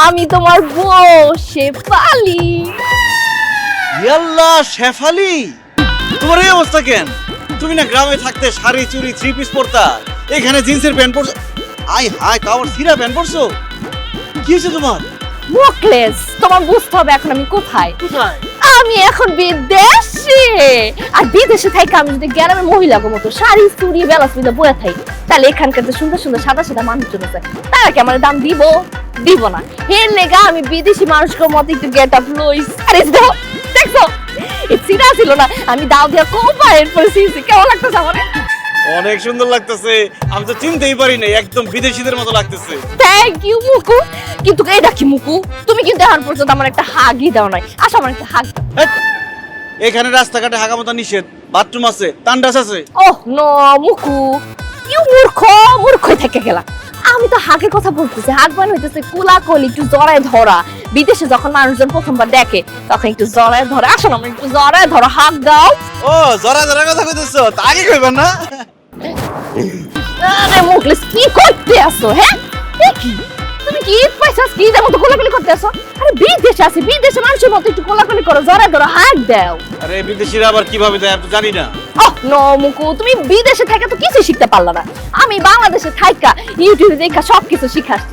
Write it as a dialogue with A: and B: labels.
A: আমি তোমার বউ শেফালি।
B: ইয়াল্লা শেফালি, তোমার এই অবস্থা কেন? তুমি না গ্রামে থাকতে শাড়ি চুড়ি থ্রি পিস পরতা, এখানে জিন্সের প্যান্ট পরছো। আই হাই, তাও আবার সিরা প্যান্ট পরছো। কি হয়েছে তোমার?
A: মুখলেস, তোমার বুঝতে হবে এখন আমি কোথায়।
B: কোথায়?
A: আমি এখন বিদেশে। আর বিদেশে থেকে আমি যদি গ্রামের মহিলাকে মতো শাড়ি চুড়ি বেলা চুড়ি বয়ে থাকি, তাহলে এখানকার যে সুন্দর সুন্দর সাদা সাদা মানুষজন আছে তারা কি আমার দাম দিব? দিব না। এর লেগা আমি বিদেশি মানুষের মতো একটু গেট আপ লইস। আরে দেখো দেখো, এই সিরা ছিল না, আমি দাও দিয়া কোপায়ের পরে সিসি কেমন লাগতেছে আমার?
B: অনেক সুন্দর লাগতেছে, আমি তো চিনতেই পারি নাই, একদম বিদেশিদের মতো লাগতেছে।
A: Thank you Muku. কিন্তু এটা কি মুকু, তুমি কিন্তু এখন পর্যন্ত আমার একটা হাগই দাও নাই। আসো আমার একটা হাগ দাও।
B: হেৎ, এখানে রাস্তাঘাটে হাগামতা নিষেধ, বাথরুম আছে, তান্ডাস আছে।
A: ওহ নো মুকু, ইউ মূর্খ, মূর্খই থেকে গেলা। আমি তো হাগের কথা বলতেছি। হাগ মানে হইতেছে কোলাকুলি, একটু জড়ায় ধরা। বিদেশে যখন মানুষজন প্রথমবার দেখে তখন একটু জড়ায় ধরে। আসো না, আমার একটু জড়ায় ধরো, হাগ দাও।
B: ও জরা জরা কথা কইতেছো, তা আগে কইবেন না?
A: আরে মুখলেস, কি করতে আসো? হ্যাঁ এ কি, তুমি কি ঈদ পাইছাস কি ঈদের মতো কোলাকুলি করতে আসো? আরে বিদেশে আছি, বিদেশে মানুষের মতো একটু কোলাকুলি করো, জড়ায় ধরো, হাগ দাও।
B: আরে বিদেশিরা আবার কিভাবে দেয় আমি তো জানি না।
A: ওহ নো মুকু, তুমি বিদেশে থাকা তো কিছু শিখতে পারলা না। আমি বাংলাদেশে থাকা ইউটিউবে দেখা সবকিছু শিখাচ্ছি।